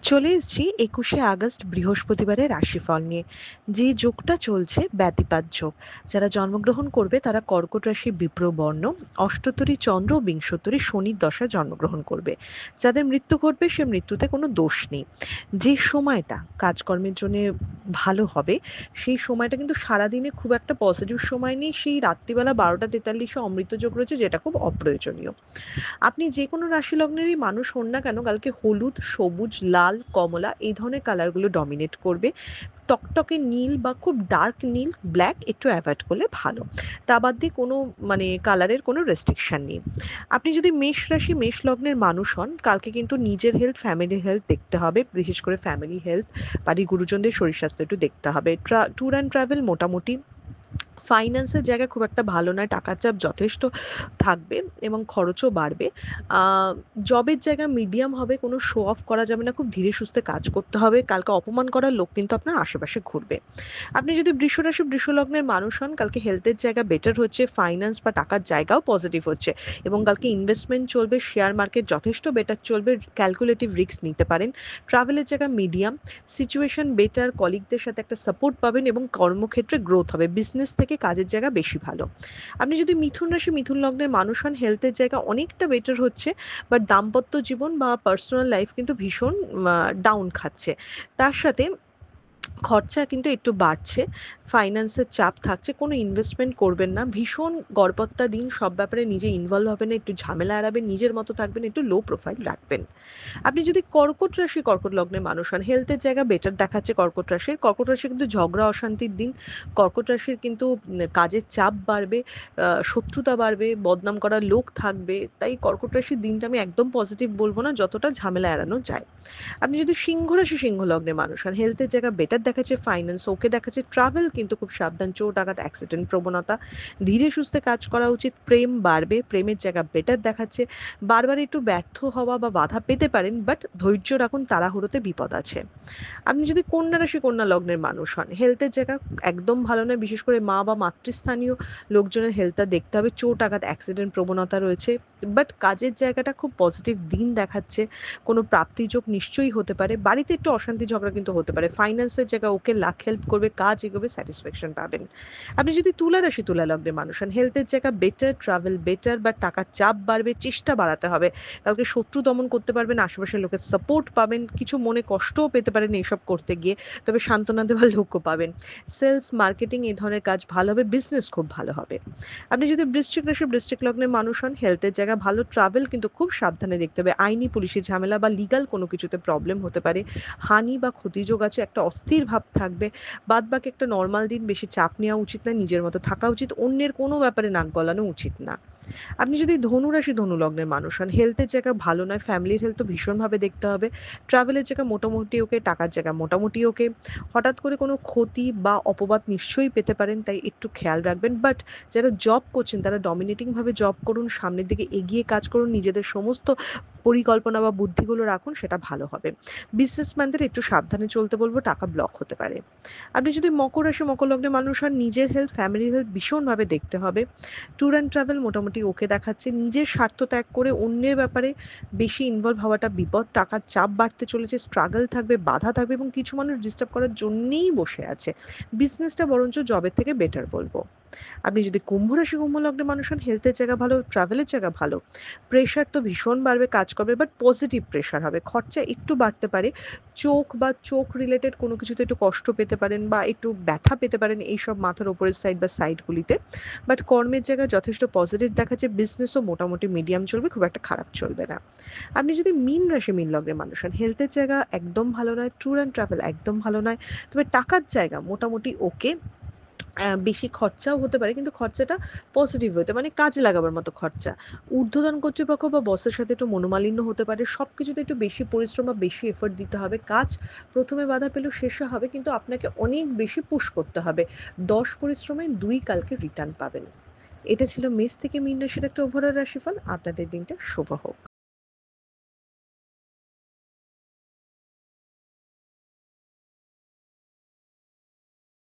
চলে এসেছি ২১শে আগস্ট বৃহস্পতিবারের রাশিফল নিয়ে। যে যোগটা চলছে ব্যতিপাত যোগ। যারা জন্মগ্রহণ করবে তারা কর্কট রাশি বিপ্রবর্ণ, অষ্টতরী চন্দ্র ও বিংশোত্তরী শনির দশায় জন্মগ্রহণ করবে। যাদের মৃত্যু ঘটবে সে মৃত্যুতে কোনো দোষ নেই। যে সময়টা কাজকর্মের জন্য ভালো হবে, সেই সময়টা কিন্তু সারাদিনে খুব একটা পজিটিভ সময় নেই। সেই রাত্রিবেলা ১২টা ৪৩-এ অমৃত যোগ রয়েছে, যেটা খুব অপ্রয়োজনীয়। আপনি যে কোনো রাশি লগ্নেরই মানুষ হন না কেন, কালকে হলুদ, সবুজ, লাল, কমলা এই ধরনের কালারগুলো ডমিনেট করবে। টকটকে নীল বা খুব ডার্ক নীল, ব্ল্যাক একটু অ্যাভয়েড করলে ভালো। তা বাদ দিয়ে কোনো কালারের কোনো রেস্ট্রিকশন নেই। আপনি যদি মেষ রাশি মেষ লগ্নের মানুষ হন, কালকে কিন্তু নিজের হেলথ, ফ্যামিলি হেলথ দেখতে হবে। বিশেষ করে ফ্যামিলি হেলথ, বাড়ির গুরুজনদের শরীর স্বাস্থ্য একটু দেখতে হবে। ট্যুর অ্যান্ড ট্রাভেল মোটামুটি। ফাইন্যান্সের জায়গা খুব একটা ভালো নয়, টাকার চাপ যথেষ্ট থাকবে এবং খরচও বাড়বে। জবের জায়গা মিডিয়াম হবে, কোনো শো অফ করা যাবে না, খুব ধীরে সুস্থে কাজ করতে হবে। কালকে অপমান করার লোক কিন্তু আপনার আশেপাশে ঘুরবে। আপনি যদি বৃষ রাশি বৃষ লগ্নের মানুষ হন, কালকে হেলথের জায়গা বেটার হচ্ছে, ফাইন্যান্স বা টাকার জায়গাও পজিটিভ হচ্ছে এবং কালকে ইনভেস্টমেন্ট চলবে, শেয়ার মার্কেট যথেষ্ট বেটার চলবে, ক্যালকুলেটিভ রিস্ক নিতে পারেন। ট্রাভেলের জায়গা মিডিয়াম, সিচুয়েশন বেটার, কলিগদের সাথে একটা সাপোর্ট পাবেন এবং কর্মক্ষেত্রে গ্রোথ হবে, বিজনেস থেকে কাজের জায়গা বেশি ভালো। আপনি যদি মিথুন রাশি মিথুন লগ্নের মানুষ হন, হেলথের জায়গা অনেকটা বেটার হচ্ছে, বাট দাম্পত্য জীবন বা পার্সোনাল লাইফ কিন্তু ভীষণ ডাউন খাচ্ছে। তার সাথে খরচা কিন্তু একটু বাড়ছে, ফাইন্যান্সের চাপ থাকছে, কোনো ইনভেস্টমেন্ট করবেন না, ভীষণ গড়পত্তা দিন, সব ব্যাপারে নিজে ইনভলভ হবেন না, একটু ঝামেলা এড়াবেন, নিজের মতো থাকবেন, একটু লো প্রোফাইল রাখবেন। আপনি যদি কর্কট রাশি কর্কট লগ্নের মানুষ হন, হেলথের জায়গা বেটার দেখাচ্ছে কর্কট রাশির। কর্কট রাশি কিন্তু ঝগড়া অশান্তির দিন। কর্কট রাশির কিন্তু কাজের চাপ বাড়বে, শত্রুতা বাড়বে, বদনাম করার লোক থাকবে। তাই কর্কট রাশির দিনটা আমি একদম পজিটিভ বলবো না, যতটা ঝামেলা এড়ানো যায়। আপনি যদি সিংহ রাশি সিংহ লগ্নের মানুষ হন, হেলথের জায়গা বেটার দেখাচ্ছে, ফাইন্যান্স ওকে দেখাচ্ছে, ট্রাভেল কিন্তু খুব সাবধান, চোট আঘাত অ্যাক্সিডেন্ট প্রবণতা, ধীরে সুস্থে কাজ করা উচিত। প্রেম বাড়বে, প্রেমের জায়গা বেটার দেখাচ্ছে। বারবার একটু ব্যর্থ হওয়া বা বাধা পেতে পারেন, বাট ধৈর্য রাখুন, তাড়াহুড়োতে বিপদ আছে। আপনি যদি কন্যা রাশি কন্যা লগ্নের মানুষ হন, হেলথের জায়গা একদম ভালো নয়, বিশেষ করে মা বা মাতৃস্থানীয় লোকজনের হেলথটা দেখতে হবে, চোট আঘাত অ্যাক্সিডেন্ট প্রবণতা রয়েছে। বাট কাজের জায়গাটা খুব পজিটিভ দিন দেখাচ্ছে, কোনো প্রাপ্তিযোগ নিশ্চয়ই হতে পারে, বাড়িতে একটু অশান্তি ঝগড়া কিন্তু হতে পারে। ফাইন্যান্সের জায়গা ওকে, লাক হেল্প করবে, কাজ এগোবে, স্যাটিসফ্যাকশন পাবেন। আপনি যদি তুলা রাশি তুলা লগ্নের মানুষ হন, হেলথের জায়গা বেটার, ট্রাভেল বেটার, বাট টাকার চাপ বাড়বে, চেষ্টা বাড়াতে হবে। কালকে শত্রু দমন করতে পারবেন, আশেপাশের লোকের সাপোর্ট পাবেন, কিছু মনে কষ্টও পেতে পারেন এইসব করতে গিয়ে, তবে সান্ত্বনা দেওয়ার লোকও পাবেন। সেলস, মার্কেটিং এই ধরনের কাজ ভালো হবে, বিজনেস খুব ভালো হবে। আপনি যদি বৃশ্চিক রাশি বৃশ্চিক লগ্নের মানুষ হন, হেলথের জায়গা ভালো, ট্রাভেল কিন্তু খুব সাবধানে দেখতে হবে, আইনি পুলিশি ঝামেলা বা লিগাল কোনো কিছুতে প্রবলেম হতে পারে, হানি বা ক্ষতিযোগ আছে, একটা অস্থির ভাব থাকবে। বাদ বাকি একটা নর্মাল দিন, বেশি চাপ নেওয়া উচিত না, নিজের মতো থাকা উচিত, অন্যের কোনো ব্যাপারে নাক গলানো উচিত না। আপনি যদি ধনু রাশি ধনু লগ্নের মানুষ হন, হেলথের জায়গা ভালো নয়, ফ্যামিলির হেলথ তো ভীষণভাবে দেখতে হবে। ট্রাভেলের জায়গা মোটামুটি ওকে, টাকার জায়গা মোটামুটি ওকে। হঠাৎ করে কোনো ক্ষতি বা অপবাদ নিশ্চয়ই পেতে পারেন, তাই একটু খেয়াল রাখবেন। বাট যারা জব করছেন তারা ডমিনেটিংভাবে জব করুন, সামনের দিকে এগিয়ে কাজ করুন, নিজেদের সমস্ত পরিকল্পনা বা বুদ্ধিগুলো রাখুন, সেটা ভালো হবে। বিজনেসম্যানদের একটু সাবধানে চলতে বলবো, টাকা ব্লক হতে পারে। আপনি যদি মকর রাশি মকর লগ্নের মানুষ হন, নিজের হেলথ, ফ্যামিলির হেলথ ভীষণভাবে দেখতে হবে। ট্যুর অ্যান্ড ট্রাভেল মোটামুটি ওকে দেখাচ্ছে, নিজের স্বার্থ ত্যাগ করে অন্যের ব্যাপারে বেশি ইনভলভ হওয়াটা বিপদ, টাকার চাপ বাড়তে চলেছে, স্ট্রাগল থাকবে, বাধা থাকবে এবং কিছু মানুষ ডিস্টার্ব করার জন্যেই বসে আছে। বিজনেসটা বরঞ্চ জবের থেকে বেটার বলবো। আপনি যদি কুম্ভ রাশি কুম্ভ লগ্নের মানুষ হন, হেলথের জায়গা ভালো, ট্রাভেলের জায়গা ভালো। প্রেশার তো ভীষণ বাড়বে, কাজ করবে, বাট পজিটিভ প্রেশার হবে, খরচা একটু বাড়তে পারে। চোখ বা চোখ রিলেটেড কোনো কিছুতে একটু কষ্ট পেতে পারেন বা একটু ব্যথা পেতে পারেন এইসব মাথার ওপরের সাইড বা সাইডগুলিতে। বাট কর্মের জায়গায় যথেষ্ট পজিটিভ দেখাচ্ছে, বিজনেসও মোটামুটি মিডিয়াম চলবে, খুব একটা খারাপ চলবে না। আপনি যদি মীন রাশি মীন লগ্নের মানুষ হন, হেলথের জায়গা একদম ভালো নয়, ট্যুর অ্যান্ড ট্রাভেল একদম ভালো নয়, তবে টাকার জায়গা মোটামুটি ওকে। বেশি খরচাও হতে পারে, কিন্তু খরচাটা পজিটিভ হতে মানে কাজে লাগাবার মতো খরচা। ঊর্ধ্বতন কর্তৃপক্ষ বা বসের সাথে একটু মনোমালিন্য হতে পারে, সব কিছুতে একটু বেশি পরিশ্রম বা বেশি এফোর্ট দিতে হবে। কাজ প্রথমে বাধা পেলেও শেষে হবে, কিন্তু আপনাকে অনেক বেশি পুশ করতে হবে। ১০ পরিশ্রমে ২ কালকে রিটার্ন পাবেন। এটা ছিল মেষ থেকে মীন রাশির একটা ওভারঅল রাশিফল। আপনাদের দিনটা শুভ হোক।